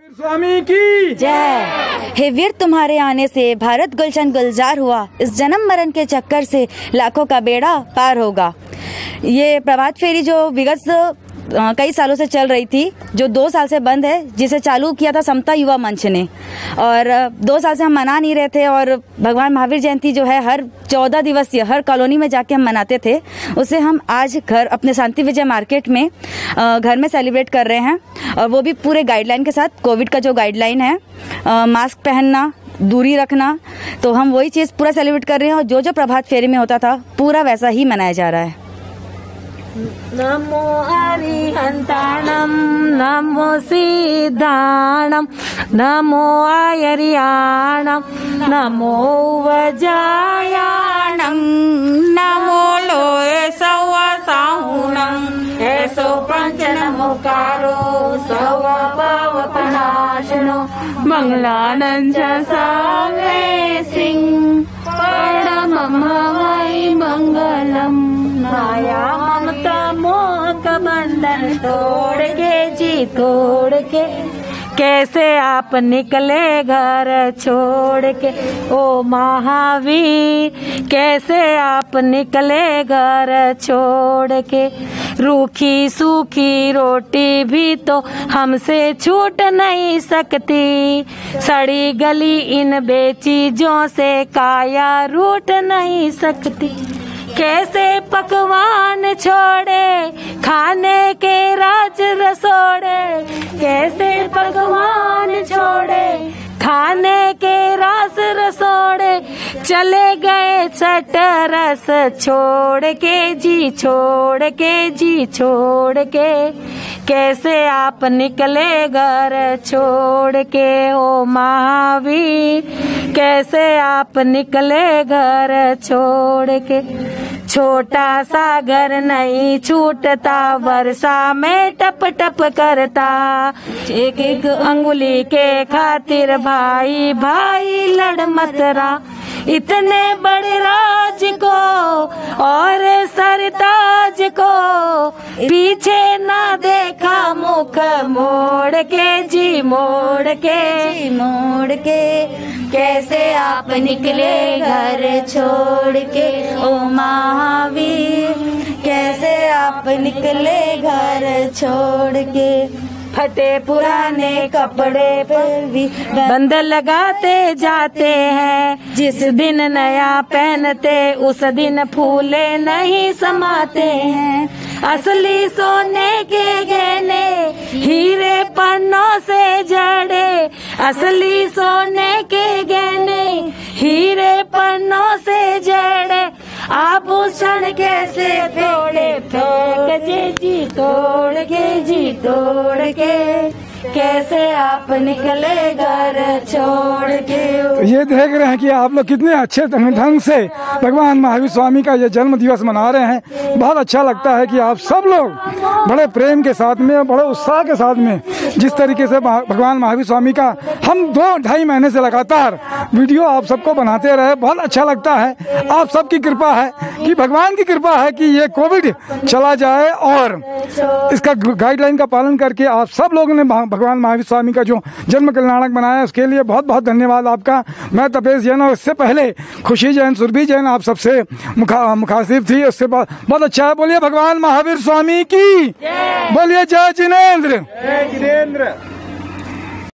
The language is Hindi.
स्वामी की जय। हे वीर, तुम्हारे आने से भारत गुलशन गुलजार हुआ। इस जन्म मरण के चक्कर से लाखों का बेड़ा पार होगा। ये प्रभात फेरी जो विगत कई सालों से चल रही थी, जो 2 साल से बंद है, जिसे चालू किया था समता युवा मंच ने, और 2 साल से हम मना नहीं रहे थे। और भगवान महावीर जयंती जो है हर 14 दिवसीय हर कॉलोनी में जाके हम मनाते थे, उसे हम आज घर अपने शांति विजय मार्केट में घर में सेलिब्रेट कर रहे हैं, और वो भी पूरे गाइडलाइन के साथ। कोविड का जो गाइडलाइन है, मास्क पहनना, दूरी रखना, तो हम वही चीज़ पूरा सेलिब्रेट कर रहे हैं। और जो जो प्रभात फेरी में होता था पूरा वैसा ही मनाया जा रहा है। नमो अरिहंताणं नमो सिद्धाणं नमो आयर्याणं नमो वजायाणं नमो लोये सवसाहुणं ऐसो पंचनमुकारो सर्वपावपनाशनो मंगलानं च सर्वे सिंह परमं हवै मंगलम्। माया ममता मोह का बंधन तोड़ के जी तोड़ के कैसे आप निकले घर छोड़ के, ओ महावीर कैसे आप निकले घर छोड़ के। रूखी सूखी रोटी भी तो हमसे छूट नहीं सकती, सड़ी गली इन बेचीजों से काया रूठ नहीं सकती। कैसे पकवान छोड़े खाने के राज रसोड़े, कैसे पकवान छोड़े खाने के रास रसोड़े, चले गए सटरस छोड़ के जी छोड़ के जी छोड़ के। कैसे आप निकले घर छोड़ के, ओ महावीर कैसे आप निकले घर छोड़ के। छोटा सा घर नहीं छूटता, वर्षा में टप टप करता, एक एक अंगुली के खातिर भाई भाई लड़ मत रहा। इतने बड़े राज को और सरताज को पीछे ना देखा, मुख मोड़ के जी मोड़ के कैसे आप निकले घर छोड़ के, ओ महावीर कैसे आप निकले घर छोड़ के। फटे पुराने कपड़े पर भी बंद लगाते जाते हैं, जिस दिन नया पहनते उस दिन फूले नहीं समाते हैं। असली सोने के गहने हीरे पन्नों से जड़े, असली सोने के गहने हीरे पन्नों से जड़े, आभूषण कैसे तोड़े फेंक जी तोड़ के कैसे आप निकले घर छोड़ के। तो ये देख रहे हैं कि आप लोग कितने अच्छे ढंग से भगवान महावीर स्वामी का ये जन्म दिवस मना रहे हैं। बहुत अच्छा लगता है कि आप सब लोग बड़े प्रेम के साथ में, बड़े उत्साह के साथ में, जिस तरीके से भगवान महावीर स्वामी का हम 2-2.5 महीने से लगातार वीडियो आप सबको बनाते रहे। बहुत अच्छा लगता है। आप सबकी कृपा है कि भगवान की कृपा है कि ये कोविड चला जाए, और इसका गाइडलाइन का पालन करके आप सब लोगों ने भगवान महावीर स्वामी का जो जन्म कल्याणक बनाया, उसके लिए बहुत बहुत धन्यवाद आपका। मैं तपेश जैन, और इससे पहले खुशी जैन, सुरभि जैन आप सबसे मुखातिब थी, उससे बहुत अच्छा है। बोलिए भगवान महावीर स्वामी की, बोलिए जय जिनेंद्र।